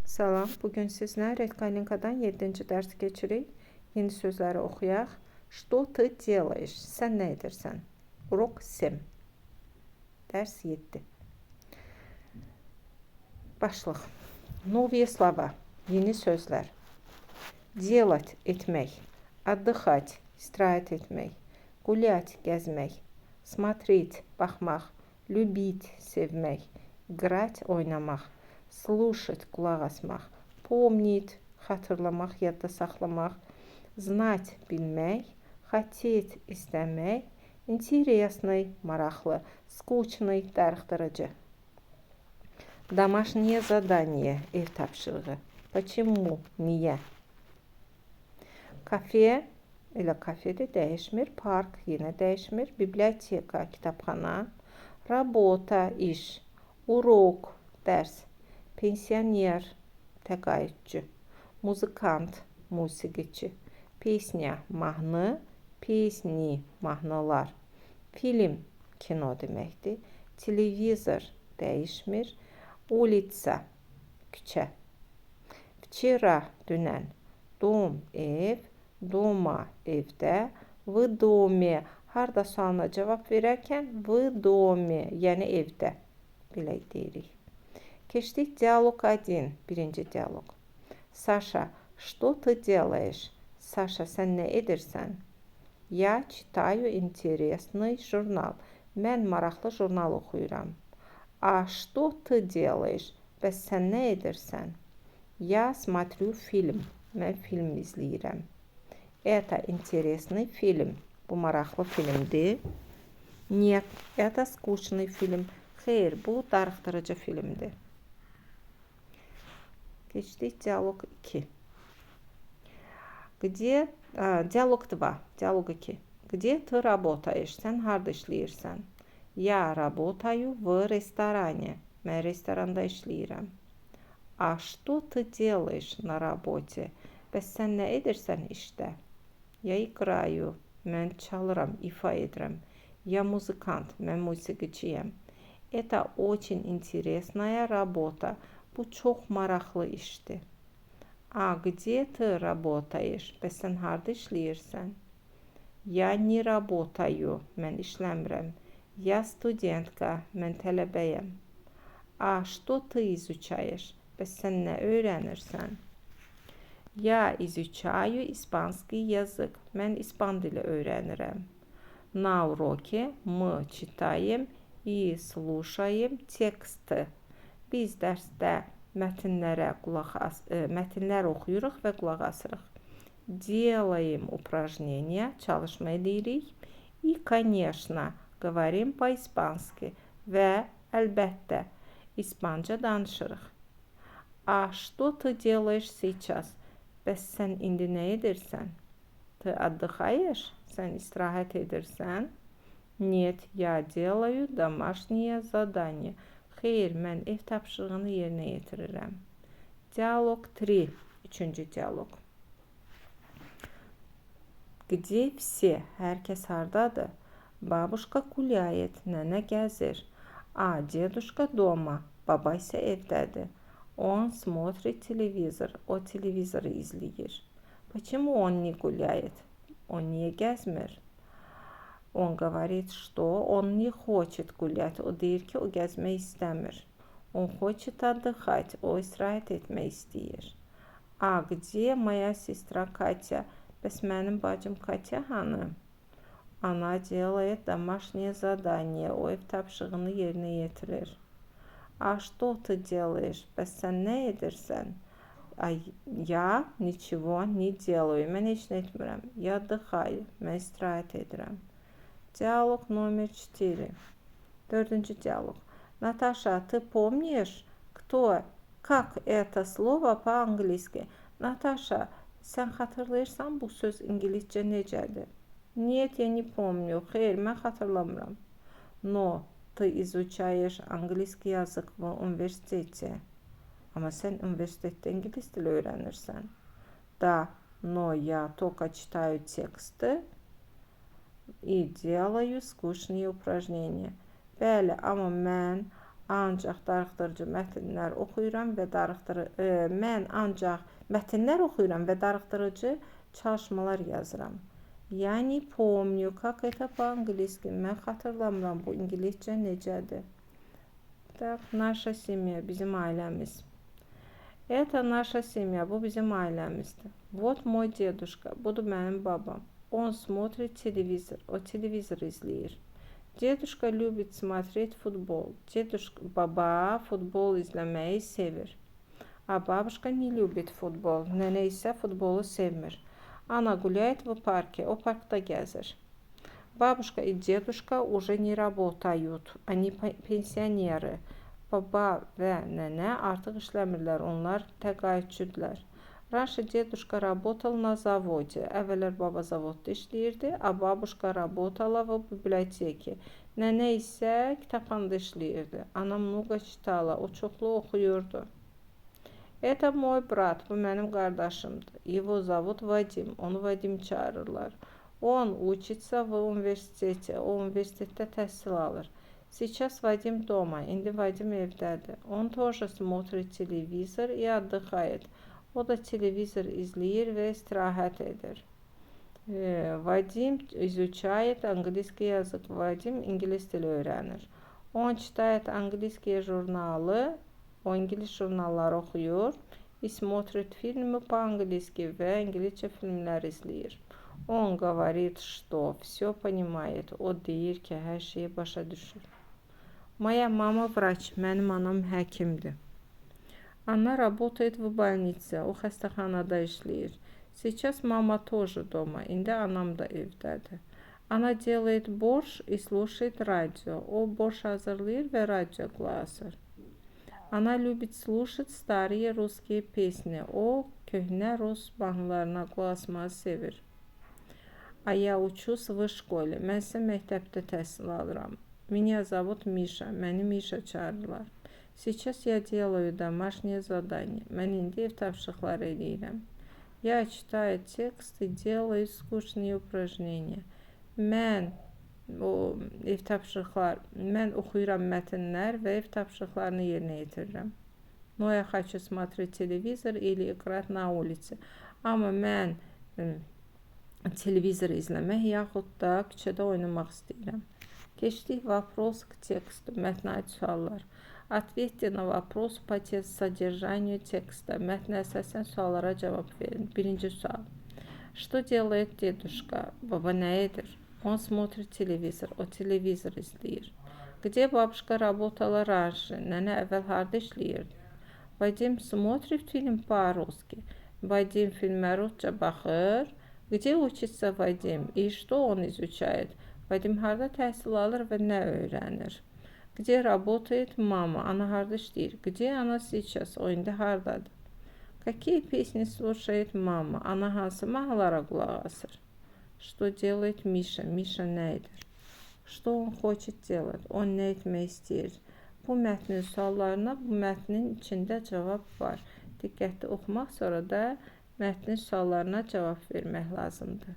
Salam, bugün sizlə Redkalinkadan 7-ci dərs keçirik. Yeni sözləri oxuyaq. Что ты делаешь? Sən nə edirsən? Урок 7. Dərs 7. Başlıq. Новые слова. Yeni sözlər. Делать, etmək. Отдыхать, istirahət etmək. Гулять, gəzmək. Смотреть, baxmaq. Любить, sevmək. Играть, oynamaq. Слушать, qulaq asmaq. Помнить, xatırlamaq, yadda saxlamaq. Знать, bilmək. Хотеть, istəmək. Интересный, maraqlı. Скучный, darıxdırıcı. Домашнее задание, ev tapşırığı. Почему, niyə? Kafe, elə kafedə dəyişmir. Park, yenə dəyişmir. Biblioteka, kitabxana. Работа, iş. Урок, dərs. Pensioner, təqaüdçü. Muzikant, musiqiçi. Pesnya, mahnı. Pesni, mahnılar. Film, kino deməkdir. Televizor, dəyişmir. Улица, küçə. Вчера, dünən. Dom, ev. Doma, evdə. В доме, harda sualına cavab verərkən в доме, yəni evdə. Belə deyirik. Keçdik dialoq 1. Birinci dialoq. Sasha, что ты делаешь? Sasha, sən nə edirsən? Я читаю интересный журнал. Mən maraqlı jurnal oxuyuram. А что ты делаешь? Bəs sən nə edirsən? Я смотрю фильм. Mən film izləyirəm. Это интересный фильм. Bu maraqlı filmdir. Нет, это скучный фильм. Xeyr, bu darıxdırıcı filmdir. Keçdik dialoq 2. Dialoq 2. Dialoq 2. Где ты работаешь? Sən harda işləyirsən? Я работаю в ресторане. Mən restoranda işləyirəm. А что ты делаешь на работе? Bəs sən nə edirsən işdə? Я играю. Mən çalıram, ifa edirəm. Я музыкант. Mən musiqiçiyəm. Это очень интересная работа. Bu çox maraqlı işdir. А где ты работаешь? Bəs sən harda işləyirsən? Я не работаю. Mən işləmirəm. Я студентка. Mən tələbəyəm. А что ты изучаешь? Bəs sən nə öyrənirsən? Я изучаю испанский язык. Mən ispan dili öyrənirəm. На уроке мы читаем и слушаем тексты. Biz dərsdə mətnlər oxuyuruq və qulaq asırıq. Делаем упражнения, çalışma edirik. И, конечно, говорим по-испански və əlbəttə, ispanca danışırıq. А что ты делаешь сейчас? Bəs sən indi nə edirsən? Ты отдыхаешь? Sən istirahət edirsən? Нет, я делаю домашнее задание. Xeyr, mən ev tapşırığını yerinə yetirirəm. Dialoq 3. Üçüncü dialoq. Где все? Hər kəs hardadır? Бабушка гуляет. Nənə gəzir. А дедушка дома. Baba isə evdədir. Он смотрит телевизор. O televizoru izləyir. Почему он не гуляет? Он niyə gəzmir? Он говорит, что он не хочет гулять. O deyir ki, o gəzmək istəmir. Он хочет отдыхать. O istirahət etmək istəyir. А где моя сестра Катя? Bəs mənim bacım Katya hanı? Она делает домашнее задание. O ev tapşırığını yerinə yetirir. А что ты делаешь? Bəs sən nə edirsən? Я ничего не делаю. Mən heç nə etmirəm. Я отдыхаю. Mən istirahət edirəm. Диалог номер 4. Dördüncü диалог. Наташа, ты помнишь, как это слово по-английски? Наташа, sən xatırlayırsan bu söz ingiliscə necədir? Нет, я не помню. Xeyr, mən xatırlamıram. Но ты изучаешь английский язык в университете. Amma sən universitetdə ingilis dili öyrənirsən. Да, но я только читаю тексты и делаю скучные упражнения. Bəli, amma mən ancaq darıxdırıcı mətnlər oxuyuram və mən ancaq mətnlər oxuyuram və darıxdırıcı çalışmalar yazıram. Yani помню, как это по-английски. Mən xatırlamıram bu ingiliscə necədir. Так, наша семья, bizim ailəmiz. Это наша семья, bu bizim ailəmizdir. Вот мой дедушка, budur mənim babam. Он смотрит телевизор, o televizor izləyir. Дедушка любит смотреть футбол. Baba futbol izləməyi sevir. А бабушка не любит футбол. Nənə isə futbolu sevmir. Она гуляет в парке, o parkda gəzir. Бабушка и дедушка уже не работают, они pensionerы. Baba və nənə artıq işləmirlər, onlar təqaüdçüdürlər. Раньше дедушка работал на заводе. Əvvəllər baba zavodda işləyirdi, a бабушка работала в библиотеке. Nənə isə kitabxanada işləyirdi. Она много читала, o çoxlu oxuyurdu. Это мой брат, bu mənim qardaşımdır. Его зовут Vadim, onu Vadim çağırırlar. Он учится в университете, o universitetdə təhsil alır. Сейчас Vadim дома, indi Vadim evdədir. Он тоже смотрит телевизор и отдыхает. O da televizor izləyir və istirahət edir. Vadim изучает английский язык. Vadim ingilis dili öyrənir. Он читает английские журналы. O İngiliz jurnalları oxuyur. И смотрит фильмы по-английски və İngiliscə filmlər izləyir. Он говорит, что все понимает. O deyir ki, hər şeyi başa düşür. Моя mama врач. Mənim anam həkimdir. Она работает в больнице. O xəstəxanada işləyir. Сейчас мама тоже дома. İndi anam da evdədir. Она делает борщ и слушает радио. O borş hazırlayır və radio qulaq asır. Она любит слушать старые русские песни. O köhnə rus mahnılarına qulaq asmağı sevir. А я учусь в школе. Mən isə məktəbdə təhsil alıram. Меня зовут Миша. Məni Mişa çağırırlar. Сейчас я делаю домашнее задание. Mən indi ev tapşırıqları eləyirəm. Я читаю тексты, делаю скучные упражнения. Mən oxuyuram mətnlər və ev tapşırıqlarını yerinə yetirirəm. Но я хочу смотреть телевизор или играть на улице. Amma mən televizor izləmək yaxud da küçədə oynamaq istəyirəm. Keçdik вопрос к тексту. Mətnə aid suallar. Ответьте на вопрос по содержанию текста. Mətnə əsasən suallara cavab verin. Birinci sual. Что делает дедушка? Baba nə edir? Он смотрит телевизор. O televizor izləyir. Где бабушка работала раньше? Nənə əvvəl harda işləyirdi? Vadim смотрит фильм по-русски. Vadim filmə rusca baxır. Где учится Vadim? И что он изучает? Vadim harda təhsil alır və nə öyrənir? Где работает мама? Ana harda işləyir? Где она сейчас? O indi hardadır? Какие песни слушает мама? Ana hansı mahnılara qulaq asır? Что делает Миша? Миша nə edir? Что он хочет делать? O nə etmək istəyir? Bu mətnin suallarına bu mətnin içində cavab var. Diqqətli oxumaq, sonra da mətnin suallarına cavab vermək lazımdır.